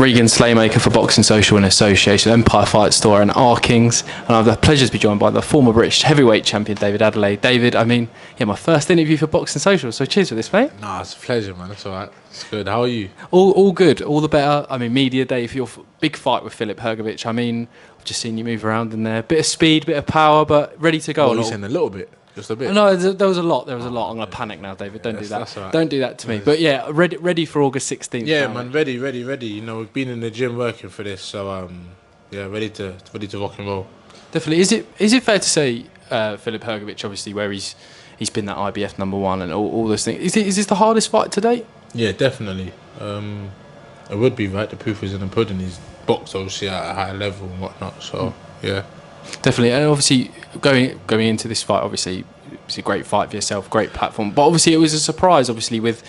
Regan Slaymaker for Boxing Social in association with Empire Fight Store and R Kings. And I have the pleasure to be joined by the former British heavyweight champion, David Adeleye. David, my first interview for Boxing Social, so cheers for this, mate. Nah, it's a pleasure, man. It's all right. It's good. How are you? All good, all the better. Media day for your big fight with Filip Hrgovic. I've just seen you move around in there. Bit of speed, bit of power, but ready to go. What, you saying a little bit? Just a bit? No, there was a lot. I'm going to panic now, David. Don't do that. That's all right. Don't do that to me. But yeah, ready for August 16th. Yeah, man. Ready. You know, we've been in the gym working for this, so ready to rock and roll. Definitely. Is it fair to say Filip Hrgovic, obviously, where he's been that IBF #1 and all those things, is this the hardest fight to date? Yeah, definitely. It would be, right? The proof is in the pudding. He's boxed obviously at a high level and whatnot. So yeah. Definitely, and obviously going into this fight, obviously it's a great fight for yourself, great platform. But obviously it was a surprise, obviously with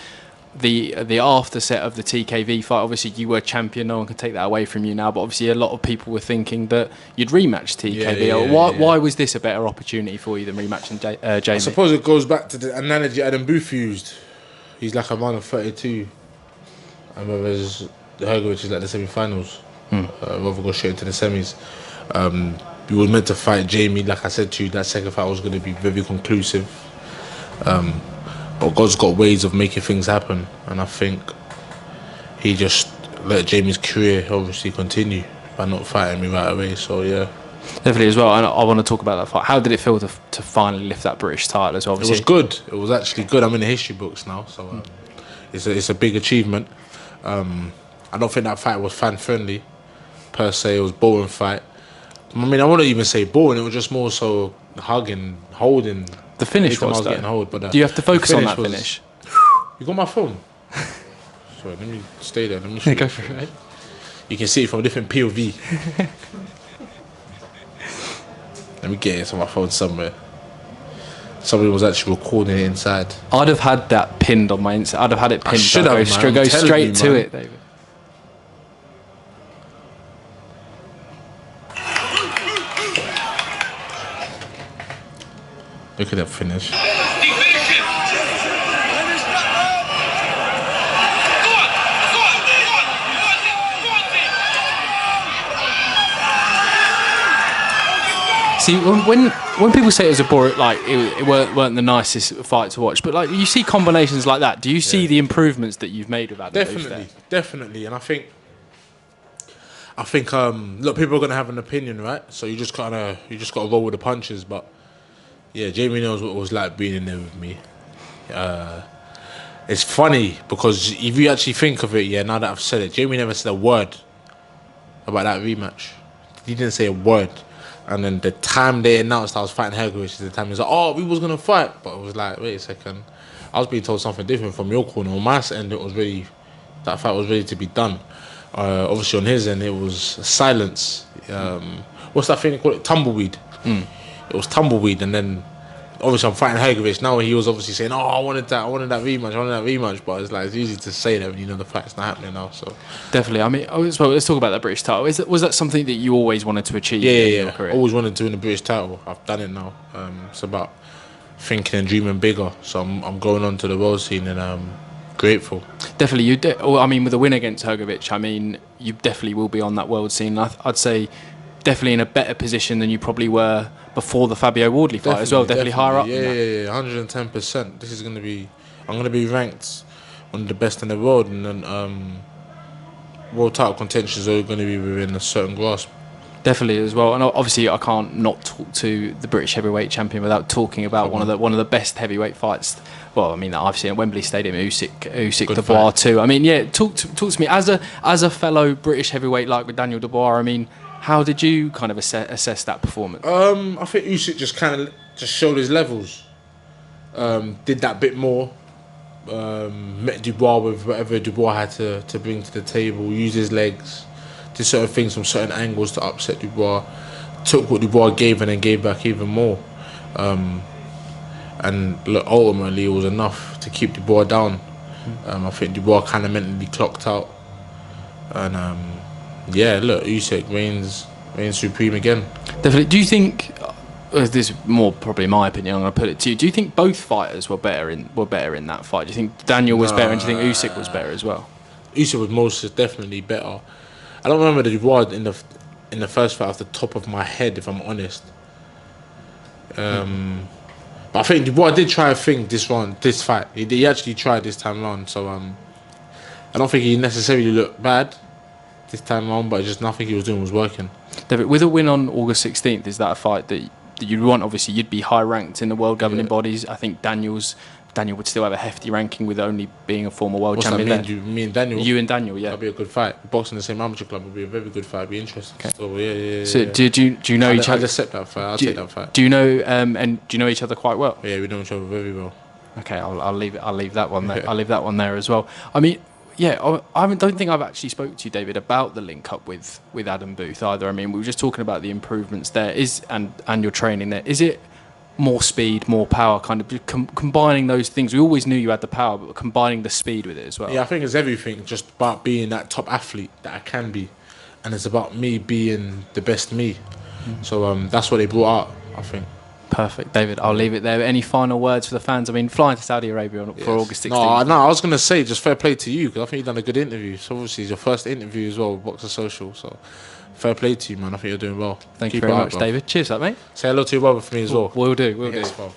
the after set of the TKV fight. Obviously you were champion, no one can take that away from you now. But obviously a lot of people were thinking that you'd rematch TKV. Why was this a better opportunity for you than rematching Jamie? I suppose it goes back to the analogy Adam Booth used. He's like a man of 32, and whereas Hrgovic is like the semi-finals. Rather go straight into the semis. We were meant to fight Jamie, like I said to you, that second fight was going to be very conclusive. But God's got ways of making things happen, and I think he just let Jamie's career obviously continue by not fighting me right away. So yeah, definitely as well. And I want to talk about that fight. How did it feel to finally lift that British title as well? Obviously? It was good. It was actually good. I'm in the history books now, so it's a big achievement. I don't think that fight was fan friendly per se. It was a boring fight. I wouldn't even say boring. It was just more so hugging, holding. The finish was getting hold, but do you have to focus on that finish? You got my phone? Sorry, let me stay there. Let me show go for it. You can see it from a different POV. Let me get it on my phone somewhere. Somebody was actually recording it inside. I'd have had that pinned on my Insta. I'd have had it pinned. Go straight to it, David. Look at that finish. See, when people say it was a boring, like it weren't the nicest fight to watch, but like you see combinations like that, do you see the improvements that you've made with that? Definitely, and I think look, people are gonna have an opinion, right? So you just gotta roll with the punches, but. Yeah, Jamie knows what it was like being in there with me. It's funny because if you actually think of it, now that I've said it, Jamie never said a word about that rematch. He didn't say a word. And then the time they announced I was fighting Hrgovic, the time he was like, oh, we was going to fight. But it was like, wait a second. I was being told something different from your corner. On my end, that fight was ready to be done. Obviously on his end, it was silence. What's that thing they call it? Tumbleweed. It was tumbleweed, and then obviously I'm fighting Hrgovic now. He was obviously saying, "Oh, I wanted that rematch." But it's like it's easy to say that when you know the fight's not happening now. So definitely, let's talk about that British title. Was that something that you always wanted to achieve? In your career? Always wanted to win the British title. I've done it now. It's about thinking and dreaming bigger. So I'm going on to the world scene, and I'm grateful. Definitely, with a win against Hrgovic, you definitely will be on that world scene. I'd say. Definitely in a better position than you probably were before the Fabio Wardley fight as well. Definitely higher up. Yeah, 110%. This is I'm going to be ranked one of the best in the world, and then world title contentions are going to be within a certain grasp. Definitely as well, and obviously I can't not talk to the British heavyweight champion without talking about one of the best heavyweight fights. Well, that I've seen at Wembley Stadium, Usyk Dubois too. Talk to me as a fellow British heavyweight like with Daniel Dubois. How did you kind of assess that performance? I think Usyk just showed his levels. Did that bit more. Met Dubois with whatever Dubois had to bring to the table. Used his legs. Did certain things from certain angles to upset Dubois. Took what Dubois gave and then gave back even more. And look, ultimately it was enough to keep Dubois down. I think Dubois kind of mentally clocked out. And look, Usyk reigns supreme again. Definitely. Do you think? This is more probably my opinion. I'm going to put it to you. Do you think both fighters were better in that fight? Do you think Daniel was better, and do you think Usyk was better as well? Usyk was most definitely better. I don't remember the Dubois in the first fight off the top of my head, if I'm honest. But I think Dubois did try a thing this fight. He actually tried this time round. So I don't think he necessarily looked bad this time round, but just nothing he was doing was working. David, with a win on August 16th, is that a fight that you'd want? Obviously, you'd be high ranked in the world governing bodies. I think Daniel would still have a hefty ranking with only being a former world champion. That me and Daniel? You and Daniel, yeah. That'd be a good fight. Boxing in the same amateur club would be a very good fight. It'd be interesting. Okay. So, yeah. So, do you know each other? I'd accept that fight. I'll take that fight. Do you know and do you know each other quite well? Yeah, we know each other very well. Okay, I'll leave that one there. I'll leave that one there as well. I mean, yeah, I don't think I've actually spoke to you, David, about the link up with Adam Booth either. I mean, we were just talking about the improvements there and your training there. Is it more speed, more power, kind of combining those things? We always knew you had the power, but combining the speed with it as well. Yeah, I think it's everything, just about being that top athlete that I can be, and it's about me being the best me. So that's what they brought out, I think. Perfect, David. I'll leave it there. Any final words for the fans? I mean, flying to Saudi Arabia for August 16th. No, I was going to say just fair play to you, because I think you've done a good interview. So obviously it's your first interview as well with Boxer Social. So fair play to you, man. I think you're doing well. Thank you very much, David. Cheers up, mate. Say hello to your brother for me as well. Will do. Yes, well.